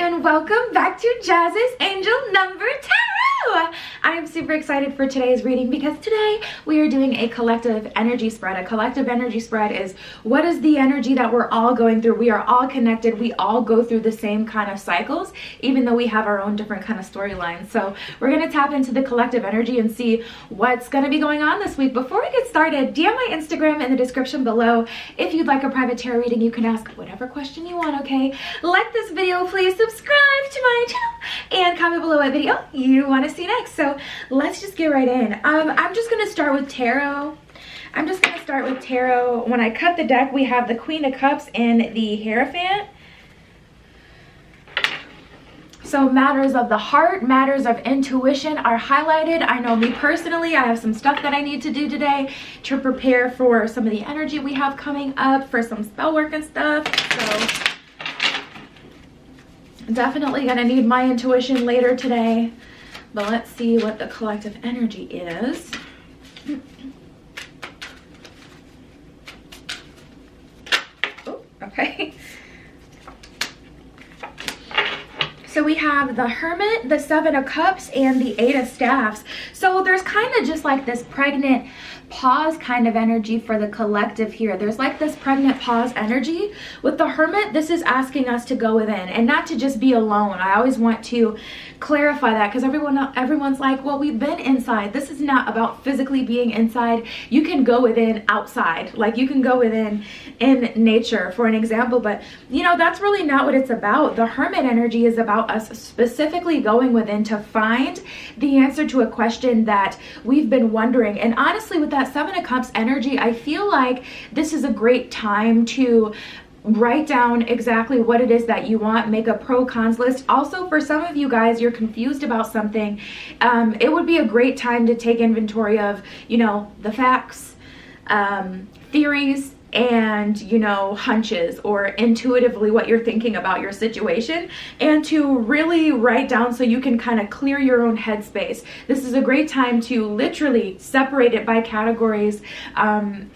and welcome back to Jazz's Angel Number Tarot. I am super excited for today's reading because today we are doing a collective energy spread. A collective energy spread is what is the energy that we're all going through. We are all connected. We all go through the same kind of cycles, even though we have our own different kind of storylines. So we're going to tap into the collective energy and see what's going to be going on this week. Before we get started, DM my Instagram in the description below. If you'd like a private tarot reading, you can ask whatever question you want, okay? Like this video, please subscribe to my channel and comment below what video you want to see next. So let's just get right in. I'm just going to start with tarot. When I cut the deck, we have the Queen of Cups and the Hierophant. So matters of the heart, matters of intuition are highlighted. I know me personally, I have some stuff that I need to do today to prepare for some of the energy we have coming up for some spell work and stuff. So definitely gonna need my intuition later today. But let's see what the collective energy is. Oh, okay. So we have the Hermit, the Seven of Cups, and the Eight of Staffs. So there's kind of just like this pregnant pause kind of energy for the collective here. There's like this pregnant pause energy. With the Hermit, this is asking us to go within and not to just be alone. I always want to clarify that because everyone's like, well, we've been inside. This is not about physically being inside. You can go within outside. Like you can go within in nature, for an example. But you know, that's really not what it's about. The Hermit energy is about us specifically going within to find the answer to a question that we've been wondering. And honestly, with that Seven of Cups energy, I feel like this is a great time to write down exactly what it is that you want, make a pro-cons list. Also, for some of you guys, you're confused about something, it would be a great time to take inventory of, you know, the facts, theories, and, you know, hunches or intuitively what you're thinking about your situation, and to really write down so you can kind of clear your own headspace. This is a great time to literally separate it by categories.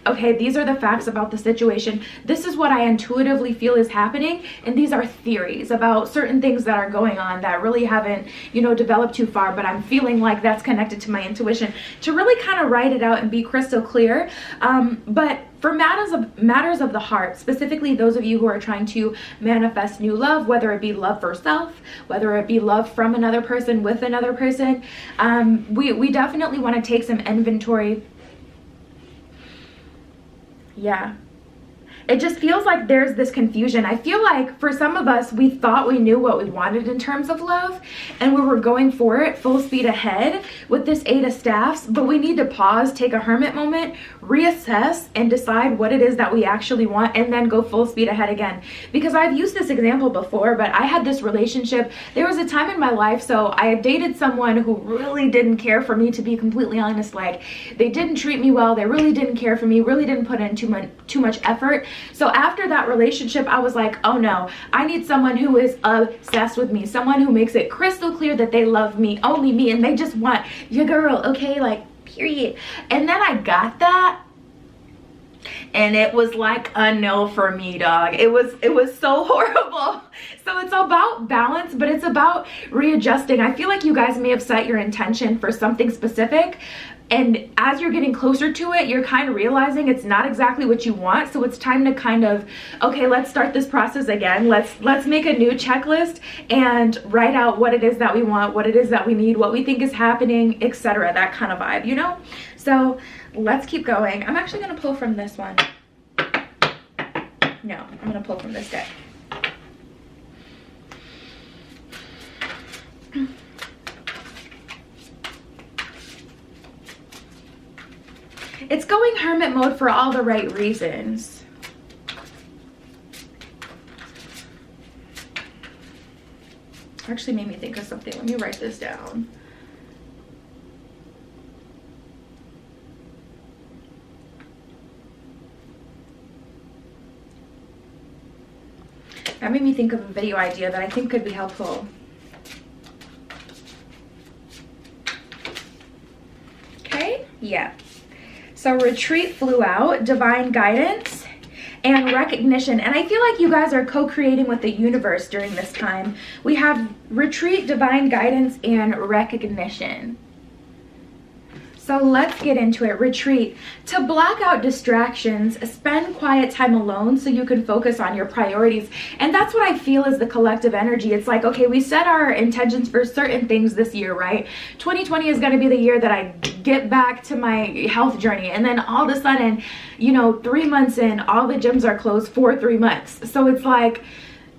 Okay, these are the facts about the situation. This is what I intuitively feel is happening, and these are theories about certain things that are going on that really haven't, you know, developed too far, but I'm feeling like that's connected to my intuition, to really kind of write it out and be crystal clear. But for matters of the heart, specifically those of you who are trying to manifest new love, whether it be love for self, whether it be love from another person with another person, we definitely want to take some inventory. Yeah. It just feels like there's this confusion. I feel like for some of us, we thought we knew what we wanted in terms of love, and we were going for it full speed ahead with this Eight of Staffs, but we need to pause, take a hermit moment, reassess, and decide what it is that we actually want, and then go full speed ahead again. Because I've used this example before, but I had this relationship. There was a time in my life, so I dated someone who really didn't care for me, to be completely honest. Like, they didn't treat me well, they really didn't care for me, really didn't put in too much effort. So after that relationship, I was like, oh no, I need someone who is obsessed with me, someone who makes it crystal clear that they love me, only me, and they just want your girl, okay, like, period. And then I got that, and it was like a no for me, dog. It was so horrible. So it's about balance, but it's about readjusting. I feel like you guys may have set your intention for something specific, and as you're getting closer to it, you're kind of realizing it's not exactly what you want. So it's time to kind of, okay, let's start this process again. Let's make a new checklist and write out what it is that we want, what it is that we need, what we think is happening, etc. That kind of vibe, you know? So let's keep going. I'm actually going to pull from this one. No, I'm going to pull from this deck. It's going hermit mode for all the right reasons. Actually made me think of something. Let me write this down. That made me think of a video idea that I think could be helpful. Okay, yeah. So retreat flew out, divine guidance, and recognition. And I feel like you guys are co-creating with the universe during this time. We have retreat, divine guidance, and recognition. So let's get into it. Retreat. To block out distractions, spend quiet time alone so you can focus on your priorities. And that's what I feel is the collective energy. It's like, okay, we set our intentions for certain things this year, right? 2020 is going to be the year that I get back to my health journey. And then all of a sudden, you know, 3 months in, all the gyms are closed for 3 months. So it's like,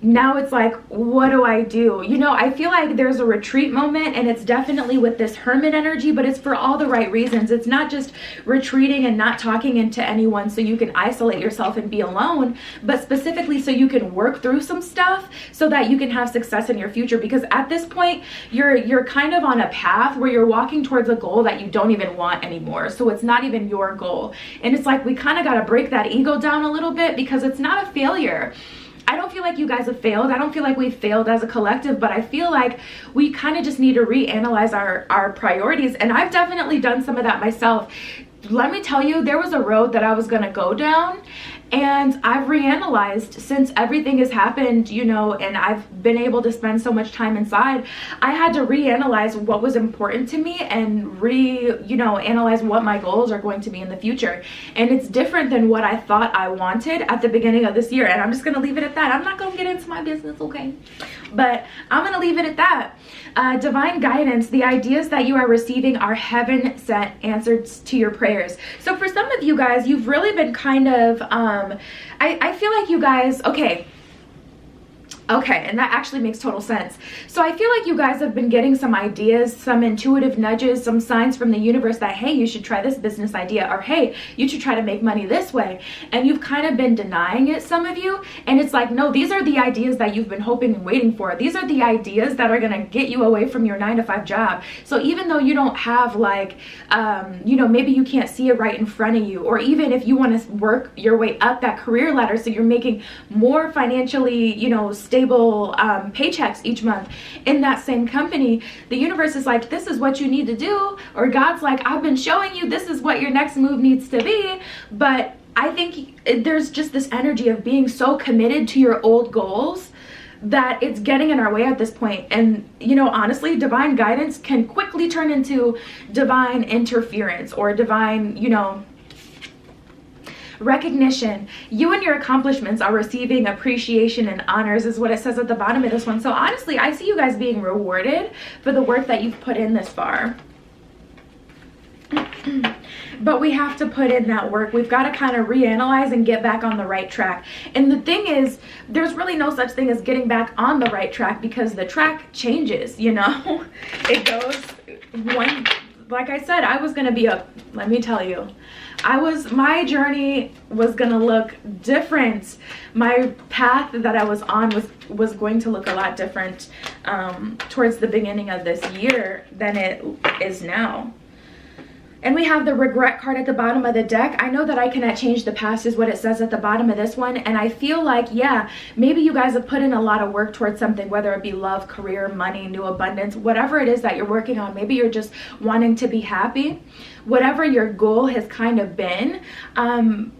now it's like, what do I do? You know, I feel like there's a retreat moment, and it's definitely with this hermit energy, but it's for all the right reasons. It's not just retreating and not talking into anyone so you can isolate yourself and be alone, but specifically so you can work through some stuff so that you can have success in your future. Because at this point, you're kind of on a path where you're walking towards a goal that you don't even want anymore. So it's not even your goal. And it's like, we kind of got to break that ego down a little bit, because it's not a failure. I don't feel like you guys have failed. I don't feel like we've failed as a collective, but I feel like we kind of just need to reanalyze our priorities. And I've definitely done some of that myself. Let me tell you, there was a road that I was going to go down, and I've reanalyzed since everything has happened, you know, and I've been able to spend so much time inside. I had to reanalyze what was important to me and analyze what my goals are going to be in the future. And it's different than what I thought I wanted at the beginning of this year. And I'm just going to leave it at that. I'm not going to get into my business, okay? But I'm going to leave it at that. Divine guidance, the ideas that you are receiving are heaven sent answers to your prayers. So for some of you guys, you've really been kind of, I feel like you guys, okay, and that actually makes total sense. So I feel like you guys have been getting some ideas, some intuitive nudges, some signs from the universe that, hey, you should try this business idea, or hey, you should try to make money this way. And you've kind of been denying it, some of you. And it's like, no, these are the ideas that you've been hoping and waiting for. These are the ideas that are going to get you away from your 9-to-5 job. So even though you don't have like, maybe you can't see it right in front of you, or even if you want to work your way up that career ladder so you're making more financially, stable paychecks each month in that same company, the universe is like, this is what you need to do. Or God's like, I've been showing you this is what your next move needs to be. But I think there's just this energy of being so committed to your old goals that it's getting in our way at this point. And honestly, divine guidance can quickly turn into divine interference or divine, recognition. You and your accomplishments are receiving appreciation and honors, is what it says at the bottom of this one. So honestly, I see you guys being rewarded for the work that you've put in this far. But we have to put in that work. We've got to kind of reanalyze and get back on the right track. And the thing is, there's really no such thing as getting back on the right track, because the track changes, It goes one, like I said, I was going to be let me tell you, my journey was going to look different. My path that I was on was going to look a lot different towards the beginning of this year than it is now. And we have the regret card at the bottom of the deck. I know that I cannot change the past, is what it says at the bottom of this one. And I feel like, yeah, maybe you guys have put in a lot of work towards something, whether it be love, career, money, new abundance, whatever it is that you're working on. Maybe you're just wanting to be happy. Whatever your goal has kind of been,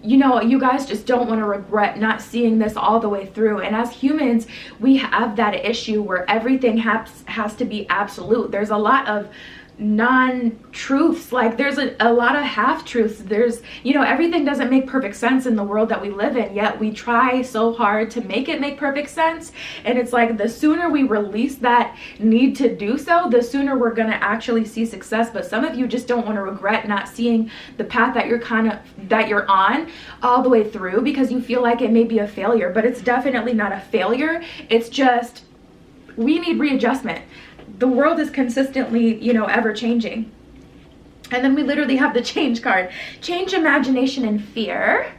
you guys just don't want to regret not seeing this all the way through. And as humans, we have that issue where everything has to be absolute. There's a lot of non-truths, like there's a lot of half-truths. There's everything doesn't make perfect sense in the world that we live in, yet we try so hard to make it make perfect sense. And it's like, the sooner we release that need to do so, the sooner we're going to actually see success. But some of you just don't want to regret not seeing the path that you're on all the way through, because you feel like it may be a failure. But it's definitely not a failure. It's just, we need readjustment. The world is consistently, ever changing. And then we literally have the change card. Change, imagination, and fear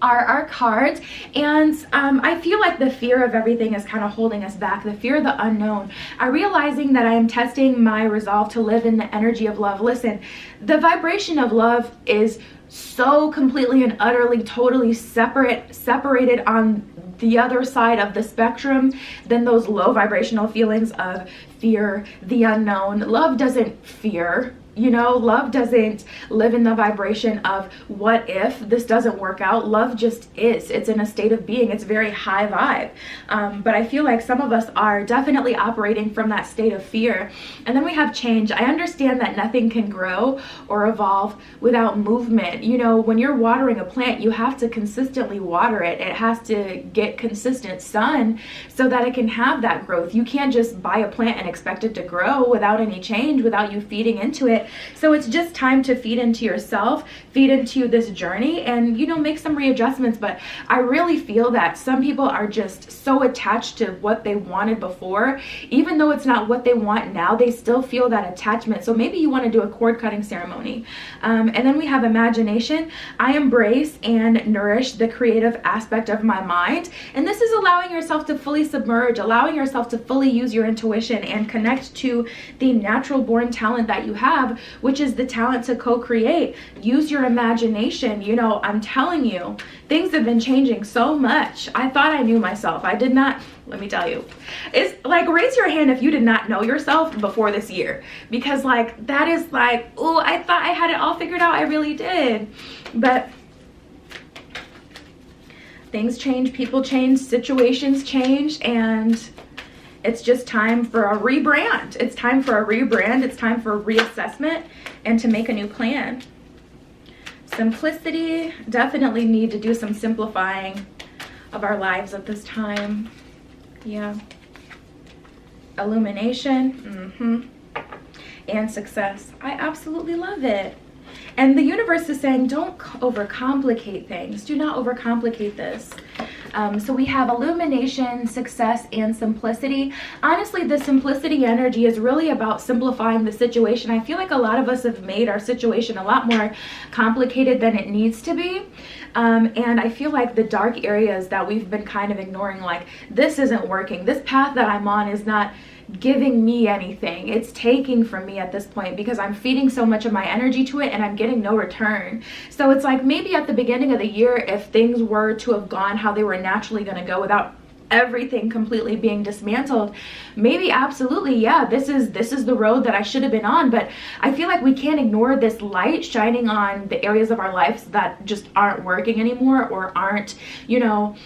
are our cards. And I feel like the fear of everything is kind of holding us back. The fear of the unknown. I'm realizing that I am testing my resolve to live in the energy of love. Listen, the vibration of love is so completely and utterly, totally separated on the other side of the spectrum than those low vibrational feelings of fear, the unknown. Love doesn't fear. You know, love doesn't live in the vibration of what if this doesn't work out. Love just is. It's in a state of being. It's very high vibe. But I feel like some of us are definitely operating from that state of fear. And then we have change. I understand that nothing can grow or evolve without movement. You know, when you're watering a plant, you have to consistently water it. It has to get consistent sun so that it can have that growth. You can't just buy a plant and expect it to grow without any change, without you feeding into it. So it's just time to feed into yourself, feed into this journey, and, you know, make some readjustments. But I really feel that some people are just so attached to what they wanted before. Even though it's not what they want now, they still feel that attachment. So maybe you want to do a cord cutting ceremony. And then we have imagination. I embrace and nourish the creative aspect of my mind. And this is allowing yourself to fully submerge, allowing yourself to fully use your intuition and connect to the natural born talent that you have, which is the talent to co-create. Use your imagination. You know, I'm telling you, things have been changing so much. I thought I knew myself. I did not. Let me tell you, it's like, raise your hand if you did not know yourself before this year, because like that is like, oh, I thought I had it all figured out. I really did. But things change, people change, situations change, and it's just time for a rebrand. It's time for a rebrand. It's time for a reassessment and to make a new plan. Simplicity. Definitely need to do some simplifying of our lives at this time. Yeah. Illumination. And success. I absolutely love it. And the universe is saying, don't overcomplicate things. Do not overcomplicate this. So we have illumination, success, and simplicity. Honestly, the simplicity energy is really about simplifying the situation. I feel like a lot of us have made our situation a lot more complicated than it needs to be. And I feel like the dark areas that we've been kind of ignoring, like, this isn't working. This path that I'm on is not giving me anything. It's taking from me at this point because I'm feeding so much of my energy to it and I'm getting no return. So it's like, maybe at the beginning of the year, if things were to have gone how they were naturally going to go without everything completely being dismantled, maybe absolutely, yeah, this is the road that I should have been on. But I feel like we can't ignore this light shining on the areas of our lives that just aren't working anymore or aren't, you know,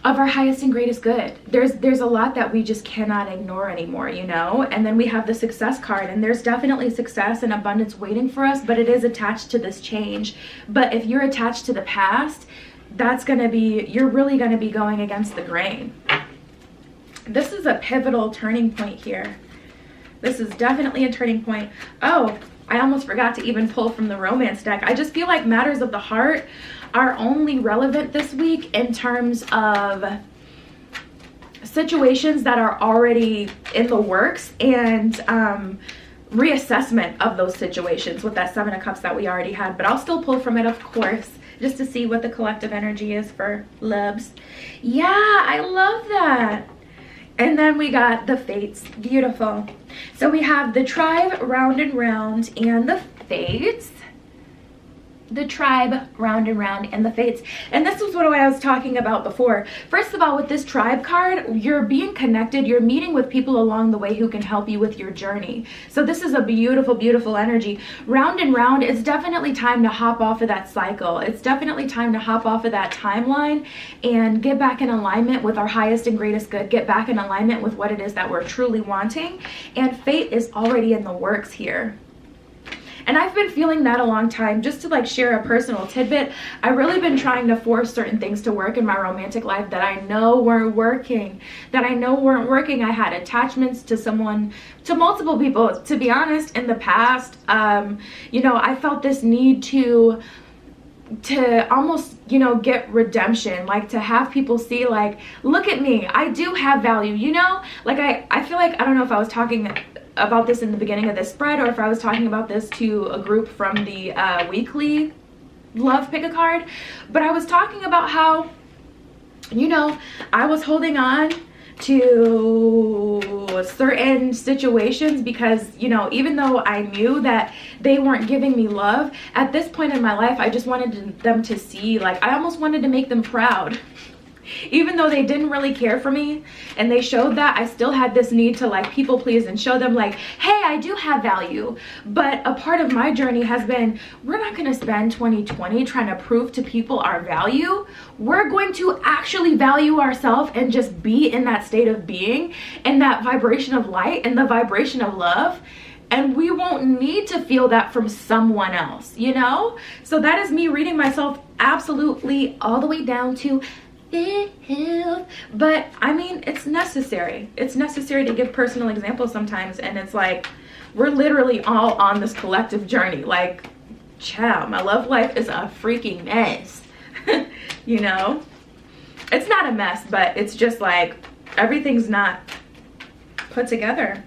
of our highest and greatest good. There's a lot that we just cannot ignore anymore, you know. And then we have the success card, and there's definitely success and abundance waiting for us, but it is attached to this change. But if you're attached to the past, that's gonna be, you're really gonna be going against the grain. This is a pivotal turning point here. This is definitely a turning point. Oh, I almost forgot to even pull from the romance deck. I just feel like matters of the heart are only relevant this week in terms of situations that are already in the works, and reassessment of those situations with that Seven of Cups that we already had. But I'll still pull from it, of course, just to see what the collective energy is for loves. Yeah, I love that. And then we got the fates. Beautiful. So we have the tribe, round and round, and the fates. The tribe, round and round, and the fates. And this was what I was talking about before. First of all, with this tribe card, you're being connected. You're meeting with people along the way who can help you with your journey. So this is a beautiful, beautiful energy. Round and round, it's definitely time to hop off of that cycle. It's definitely time to hop off of that timeline and get back in alignment with our highest and greatest good. Get back in alignment with what it is that we're truly wanting. And fate is already in the works here. And I've been feeling that a long time. Just to like share a personal tidbit, I've really been trying to force certain things to work in my romantic life that I know weren't working. I had attachments to someone, to multiple people, to be honest, in the past. You know, I felt this need to almost, you know, get redemption, like to have people see, like, look at me, I do have value, you know. Like I feel like, I don't know if I was talking about this in the beginning of this spread or if I was talking about this to a group from the weekly love pick a card, but I was talking about how, you know, I was holding on to certain situations because, you know, even though I knew that they weren't giving me love at this point in my life, I just wanted them to see, like, I almost wanted to make them proud. even though they didn't really care for me and they showed that, I still had this need to like people please and show them like, hey, I do have value. But a part of my journey has been, we're not going to spend 2020 trying to prove to people our value. We're going to actually value ourselves and just be in that state of being, in that vibration of light and the vibration of love. And we won't need to feel that from someone else, you know? So that is me reading myself absolutely all the way down to filth. But I mean, it's necessary. It's necessary to give personal examples sometimes. And it's like, we're literally all on this collective journey. Like, child, my love life is a freaking mess. You know? It's not a mess, but it's just like, everything's not put together.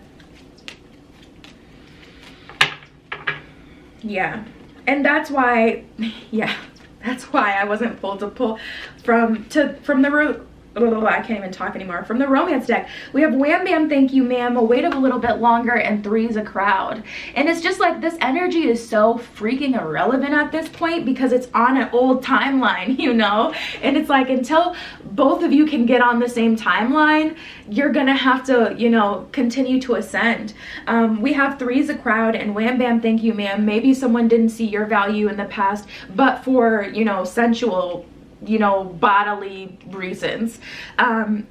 Yeah, and that's why, yeah, that's why I wasn't pulled to pull from the root. I can't even talk anymore. From the romance deck, we have Wham Bam Thank You Ma'am, Wait a Little Bit Longer, and Three's a Crowd. And it's just like, this energy is so freaking irrelevant at this point because it's on an old timeline, you know? And it's like, until both of you can get on the same timeline, you're gonna have to, you know, continue to ascend. We have Three's a Crowd and Wham Bam Thank You Ma'am. Maybe someone didn't see your value in the past, but for, you know, sensual, you know, bodily reasons.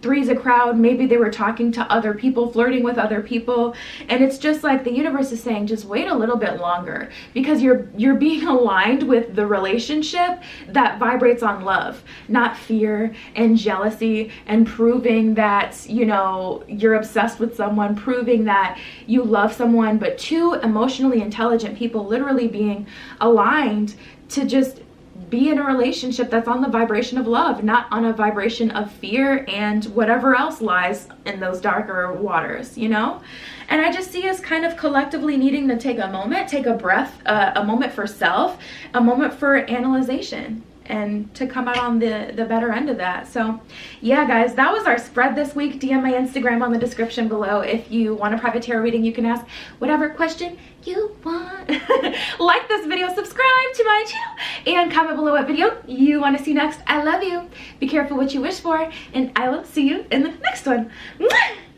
Three's a Crowd, maybe they were talking to other people, flirting with other people, and it's just like the universe is saying, just wait a little bit longer, because you're being aligned with the relationship that vibrates on love, not fear and jealousy, and proving that, you know, you're obsessed with someone, proving that you love someone, but two emotionally intelligent people literally being aligned to just be in a relationship that's on the vibration of love, not on a vibration of fear and whatever else lies in those darker waters, you know? And I just see us kind of collectively needing to take a moment, take a breath, a moment for self, a moment for analyzation, and to come out on the better end of that. So yeah, guys, that was our spread this week. DM my Instagram on the description below. If you want a private tarot reading, you can ask whatever question you want. Like this video, subscribe to my channel, and comment below what video you want to see next. I love you. Be careful what you wish for, and I will see you in the next one. Mwah!